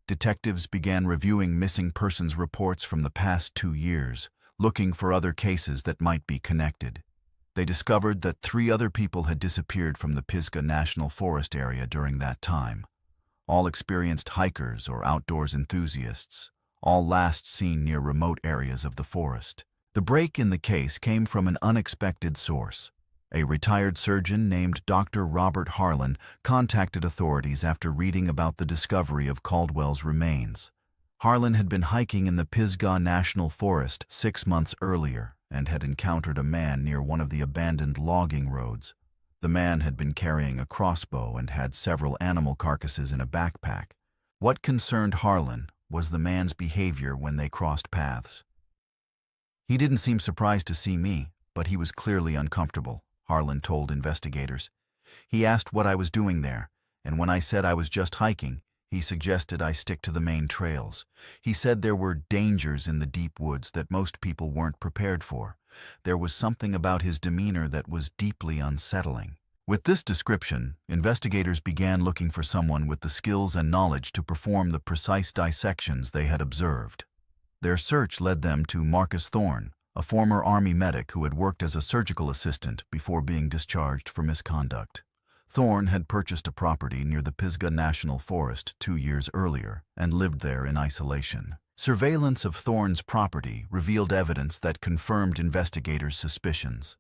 Detectives began reviewing missing persons reports from the past 2 years, looking for other cases that might be connected. They discovered that 3 other people had disappeared from the Pisgah National Forest area during that time. All experienced hikers or outdoors enthusiasts, all last seen near remote areas of the forest. The break in the case came from an unexpected source. A retired surgeon named Dr. Robert Harlan contacted authorities after reading about the discovery of Caldwell's remains. Harlan had been hiking in the Pisgah National Forest 6 months earlier and had encountered a man near one of the abandoned logging roads. The man had been carrying a crossbow and had several animal carcasses in a backpack. What concerned Harlan was the man's behavior when they crossed paths. "He didn't seem surprised to see me, but he was clearly uncomfortable," Harlan told investigators. "He asked what I was doing there, and when I said I was just hiking, he suggested I stick to the main trails. He said there were dangers in the deep woods that most people weren't prepared for. There was something about his demeanor that was deeply unsettling." With this description, investigators began looking for someone with the skills and knowledge to perform the precise dissections they had observed. Their search led them to Marcus Thorne, a former Army medic who had worked as a surgical assistant before being discharged for misconduct. Thorne had purchased a property near the Pisgah National Forest 2 years earlier and lived there in isolation. Surveillance of Thorne's property revealed evidence that confirmed investigators' suspicions.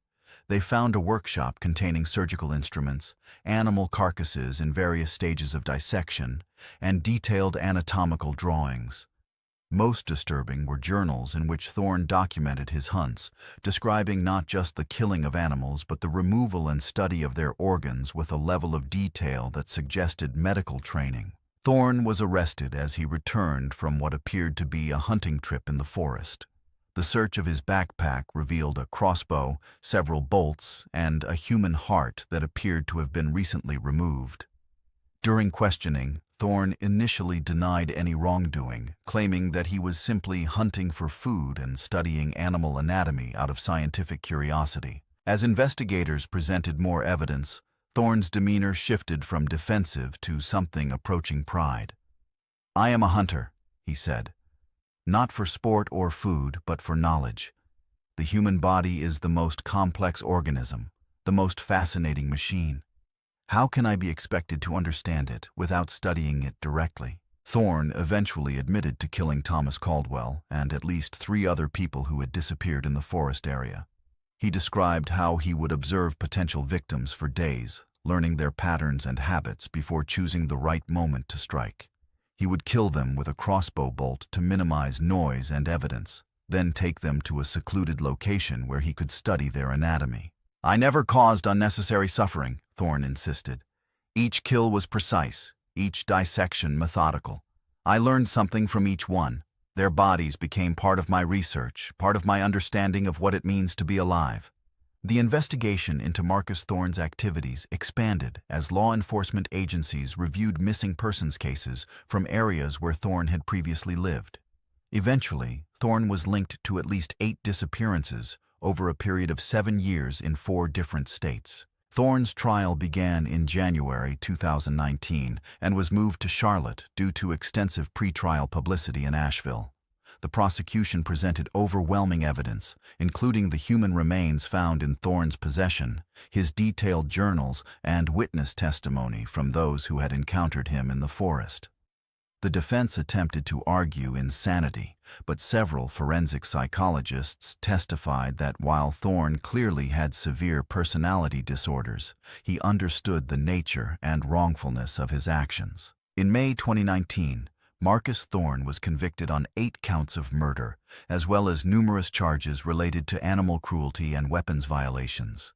They found a workshop containing surgical instruments, animal carcasses in various stages of dissection, and detailed anatomical drawings. Most disturbing were journals in which Thorne documented his hunts, describing not just the killing of animals but the removal and study of their organs with a level of detail that suggested medical training. Thorne was arrested as he returned from what appeared to be a hunting trip in the forest. The search of his backpack revealed a crossbow, several bolts, and a human heart that appeared to have been recently removed. During questioning, Thorne initially denied any wrongdoing, claiming that he was simply hunting for food and studying animal anatomy out of scientific curiosity. As investigators presented more evidence, Thorne's demeanor shifted from defensive to something approaching pride. "I am a hunter," he said. "Not for sport or food, but for knowledge. The human body is the most complex organism, the most fascinating machine. How can I be expected to understand it without studying it directly?" Thorne eventually admitted to killing Thomas Caldwell and at least 3 other people who had disappeared in the forest area. He described how he would observe potential victims for days, learning their patterns and habits before choosing the right moment to strike. He would kill them with a crossbow bolt to minimize noise and evidence, then take them to a secluded location where he could study their anatomy. "I never caused unnecessary suffering," Thorne insisted. "Each kill was precise, each dissection methodical. I learned something from each one. Their bodies became part of my research, part of my understanding of what it means to be alive." The investigation into Marcus Thorne's activities expanded as law enforcement agencies reviewed missing persons cases from areas where Thorne had previously lived. Eventually, Thorne was linked to at least 8 disappearances over a period of 7 years in 4 different states. Thorne's trial began in January 2019 and was moved to Charlotte due to extensive pretrial publicity in Asheville. The prosecution presented overwhelming evidence, including the human remains found in Thorne's possession, his detailed journals, and witness testimony from those who had encountered him in the forest. The defense attempted to argue insanity, but several forensic psychologists testified that while Thorne clearly had severe personality disorders, he understood the nature and wrongfulness of his actions. In May 2019, Marcus Thorne was convicted on 8 counts of murder, as well as numerous charges related to animal cruelty and weapons violations.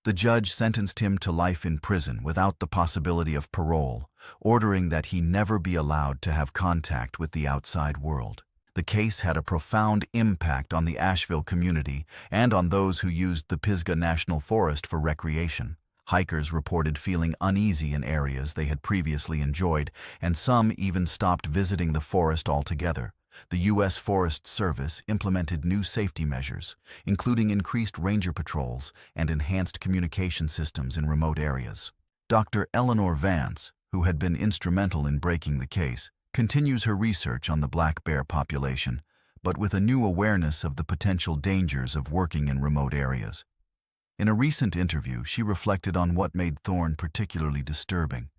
The judge sentenced him to life in prison without the possibility of parole, ordering that he never be allowed to have contact with the outside world. The case had a profound impact on the Asheville community and on those who used the Pisgah National Forest for recreation. Hikers reported feeling uneasy in areas they had previously enjoyed, and some even stopped visiting the forest altogether. The U.S. Forest Service implemented new safety measures, including increased ranger patrols and enhanced communication systems in remote areas. Dr. Eleanor Vance, who had been instrumental in breaking the case, continues her research on the black bear population, but with a new awareness of the potential dangers of working in remote areas. In a recent interview, she reflected on what made Thorne particularly disturbing.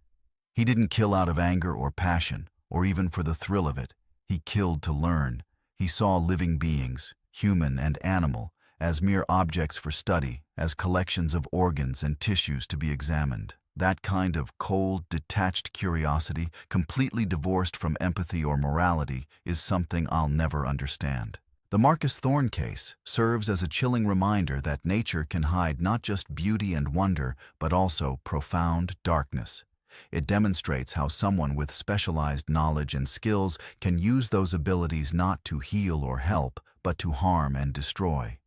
He didn't kill out of anger or passion, or even for the thrill of it. He killed to learn. He saw living beings, human and animal, as mere objects for study, as collections of organs and tissues to be examined. That kind of cold, detached curiosity, completely divorced from empathy or morality, is something I'll never understand. The Marcus Thorne case serves as a chilling reminder that nature can hide not just beauty and wonder, but also profound darkness. It demonstrates how someone with specialized knowledge and skills can use those abilities not to heal or help, but to harm and destroy.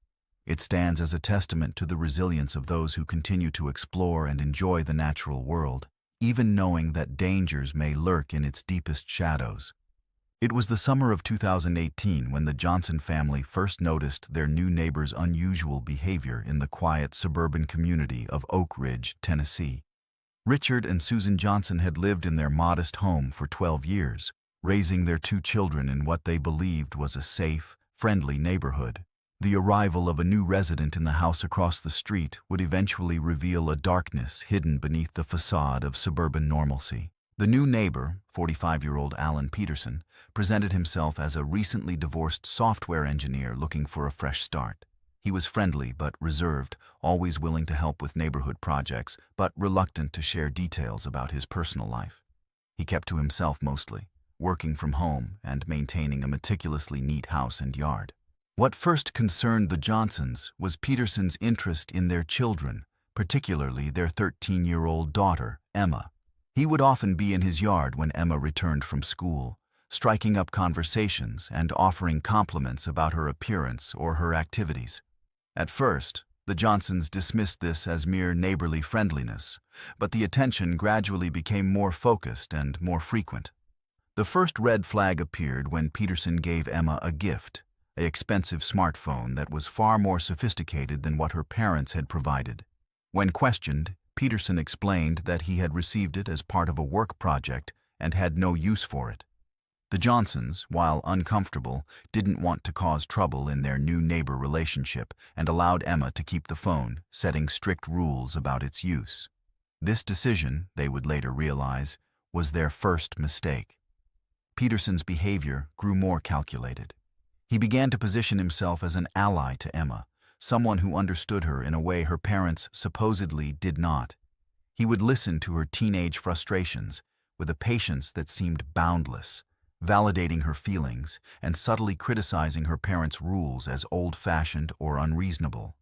It stands as a testament to the resilience of those who continue to explore and enjoy the natural world, even knowing that dangers may lurk in its deepest shadows. It was the summer of 2018 when the Johnson family first noticed their new neighbor's unusual behavior in the quiet suburban community of Oak Ridge, Tennessee. Richard and Susan Johnson had lived in their modest home for 12 years, raising their 2 children in what they believed was a safe, friendly neighborhood. The arrival of a new resident in the house across the street would eventually reveal a darkness hidden beneath the facade of suburban normalcy. The new neighbor, 45-year-old Alan Peterson, presented himself as a recently divorced software engineer looking for a fresh start. He was friendly but reserved, always willing to help with neighborhood projects, but reluctant to share details about his personal life. He kept to himself mostly, working from home and maintaining a meticulously neat house and yard. What first concerned the Johnsons was Peterson's interest in their children, particularly their 13-year-old daughter, Emma. He would often be in his yard when Emma returned from school, striking up conversations and offering compliments about her appearance or her activities. At first, the Johnsons dismissed this as mere neighborly friendliness, but the attention gradually became more focused and more frequent. The first red flag appeared when Peterson gave Emma a gift, an expensive smartphone that was far more sophisticated than what her parents had provided. When questioned, Peterson explained that he had received it as part of a work project and had no use for it. The Johnsons, while uncomfortable, didn't want to cause trouble in their new neighbor relationship and allowed Emma to keep the phone, setting strict rules about its use. This decision, they would later realize, was their first mistake. Peterson's behavior grew more calculated. He began to position himself as an ally to Emma, someone who understood her in a way her parents supposedly did not. He would listen to her teenage frustrations with a patience that seemed boundless, validating her feelings and subtly criticizing her parents' rules as old-fashioned or unreasonable.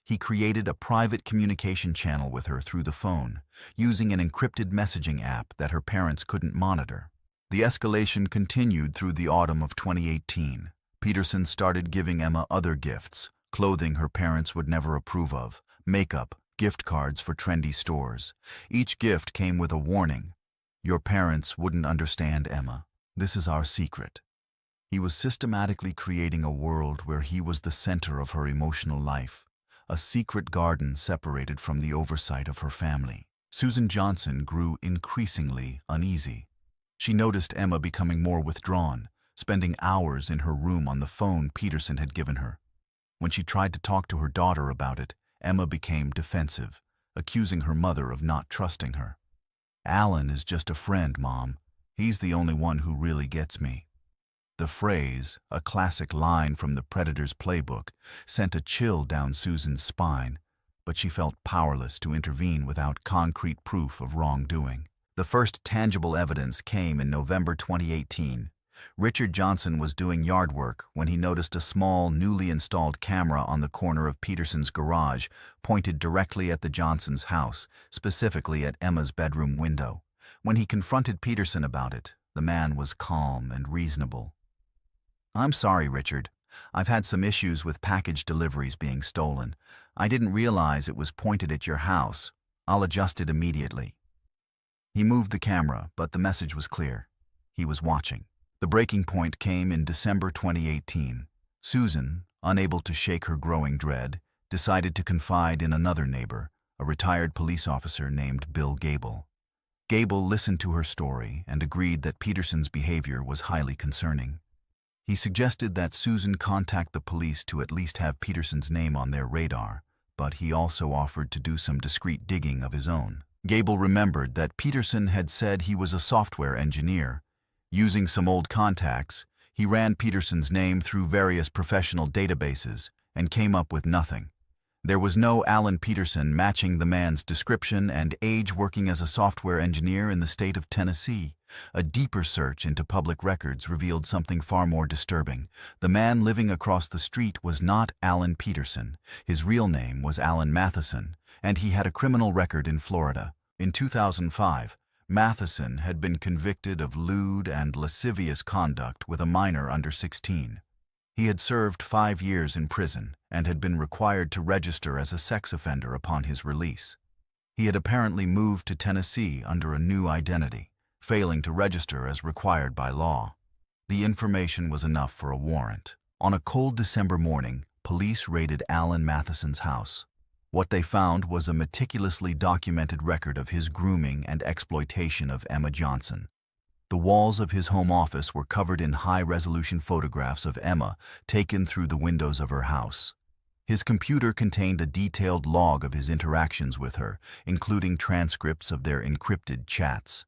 He created a private communication channel with her through the phone, using an encrypted messaging app that her parents couldn't monitor. The escalation continued through the autumn of 2018. Peterson started giving Emma other gifts, clothing her parents would never approve of, makeup, gift cards for trendy stores. Each gift came with a warning. Your parents wouldn't understand, Emma. This is our secret. He was systematically creating a world where he was the center of her emotional life, a secret garden separated from the oversight of her family. Susan Johnson grew increasingly uneasy. She noticed Emma becoming more withdrawn, spending hours in her room on the phone Peterson had given her. When she tried to talk to her daughter about it, Emma became defensive, accusing her mother of not trusting her. "Alan is just a friend, Mom. He's the only one who really gets me." The phrase, a classic line from the Predator's playbook, sent a chill down Susan's spine, but she felt powerless to intervene without concrete proof of wrongdoing. The first tangible evidence came in November 2018. Richard Johnson was doing yard work when he noticed a small, newly installed camera on the corner of Peterson's garage pointed directly at the Johnsons' house, specifically at Emma's bedroom window. When he confronted Peterson about it, the man was calm and reasonable. "I'm sorry, Richard. I've had some issues with package deliveries being stolen. I didn't realize it was pointed at your house. I'll adjust it immediately." He moved the camera, but the message was clear. He was watching. The breaking point came in December 2018. Susan, unable to shake her growing dread, decided to confide in another neighbor, a retired police officer named Bill Gable. Gable listened to her story and agreed that Peterson's behavior was highly concerning. He suggested that Susan contact the police to at least have Peterson's name on their radar, but he also offered to do some discreet digging of his own. Gable remembered that Peterson had said he was a software engineer. Using some old contacts, he ran Peterson's name through various professional databases and came up with nothing. There was no Alan Peterson matching the man's description and age working as a software engineer in the state of Tennessee. A deeper search into public records revealed something far more disturbing. The man living across the street was not Alan Peterson. His real name was Alan Matheson, and he had a criminal record in Florida. In 2005, Matheson had been convicted of lewd and lascivious conduct with a minor under 16. He had served 5 years in prison and had been required to register as a sex offender upon his release. He had apparently moved to Tennessee under a new identity, failing to register as required by law. The information was enough for a warrant. On a cold December morning, police raided Alan Matheson's house. What they found was a meticulously documented record of his grooming and exploitation of Emma Johnson. The walls of his home office were covered in high-resolution photographs of Emma taken through the windows of her house. His computer contained a detailed log of his interactions with her, including transcripts of their encrypted chats.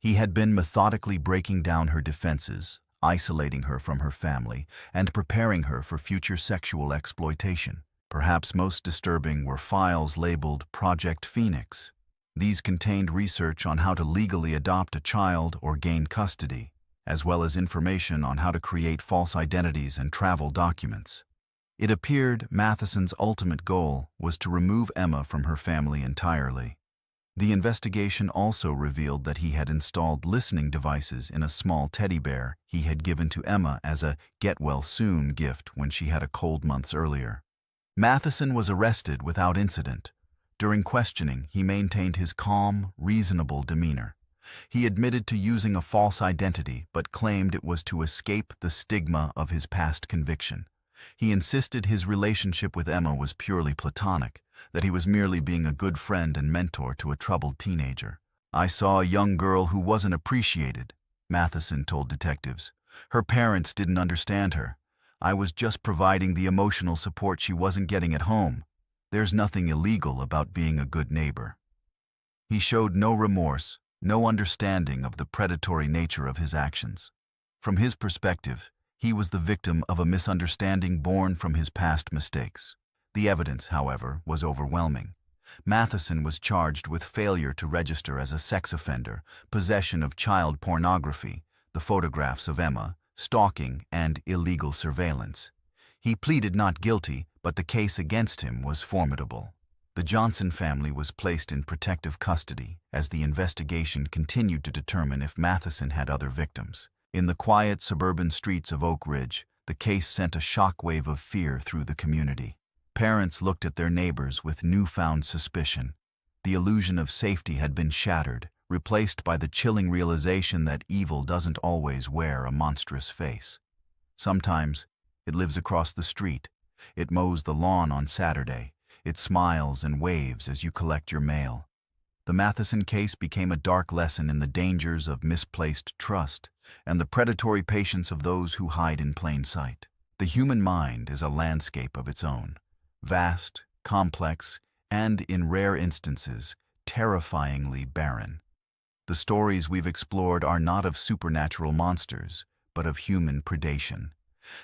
He had been methodically breaking down her defenses, isolating her from her family, and preparing her for future sexual exploitation. Perhaps most disturbing were files labeled Project Phoenix. These contained research on how to legally adopt a child or gain custody, as well as information on how to create false identities and travel documents. It appeared Matheson's ultimate goal was to remove Emma from her family entirely. The investigation also revealed that he had installed listening devices in a small teddy bear he had given to Emma as a get-well-soon gift when she had a cold months earlier. Matheson was arrested without incident. During questioning, he maintained his calm, reasonable demeanor. He admitted to using a false identity but claimed it was to escape the stigma of his past conviction. He insisted his relationship with Emma was purely platonic, that he was merely being a good friend and mentor to a troubled teenager. "I saw a young girl who wasn't appreciated," Matheson told detectives. "Her parents didn't understand her. I was just providing the emotional support she wasn't getting at home. There's nothing illegal about being a good neighbor." He showed no remorse, no understanding of the predatory nature of his actions. From his perspective, he was the victim of a misunderstanding born from his past mistakes. The evidence, however, was overwhelming. Matheson was charged with failure to register as a sex offender, possession of child pornography, the photographs of Emma, stalking, and illegal surveillance. He pleaded not guilty, but the case against him was formidable. The Johnson family was placed in protective custody as the investigation continued to determine if Matheson had other victims. In the quiet suburban streets of Oak Ridge, the case sent a shockwave of fear through the community. Parents looked at their neighbors with newfound suspicion. The illusion of safety had been shattered, replaced by the chilling realization that evil doesn't always wear a monstrous face. Sometimes, it lives across the street. It mows the lawn on Saturday. It smiles and waves as you collect your mail. The Matheson case became a dark lesson in the dangers of misplaced trust and the predatory patience of those who hide in plain sight. The human mind is a landscape of its own, vast, complex, and, in rare instances, terrifyingly barren. The stories we've explored are not of supernatural monsters, but of human predation.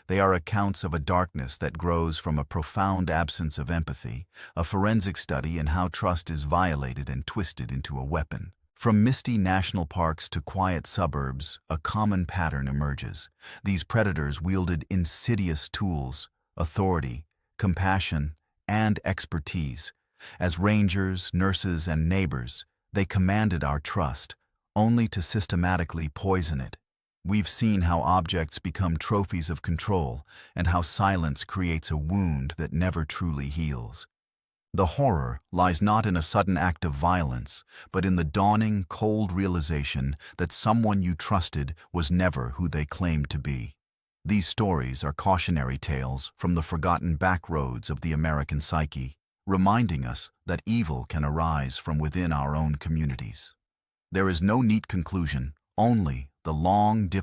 They are accounts of a darkness that grows from a profound absence of empathy, a forensic study in how trust is violated and twisted into a weapon. From misty national parks to quiet suburbs, a common pattern emerges. These predators wielded insidious tools, authority, compassion, and expertise. As rangers, nurses, and neighbors, they commanded our trust, only to systematically poison it. We've seen how objects become trophies of control and how silence creates a wound that never truly heals. The horror lies not in a sudden act of violence, but in the dawning, cold realization that someone you trusted was never who they claimed to be. These stories are cautionary tales from the forgotten back roads of the American psyche, reminding us that evil can arise from within our own communities. There is no neat conclusion, only the long, difficult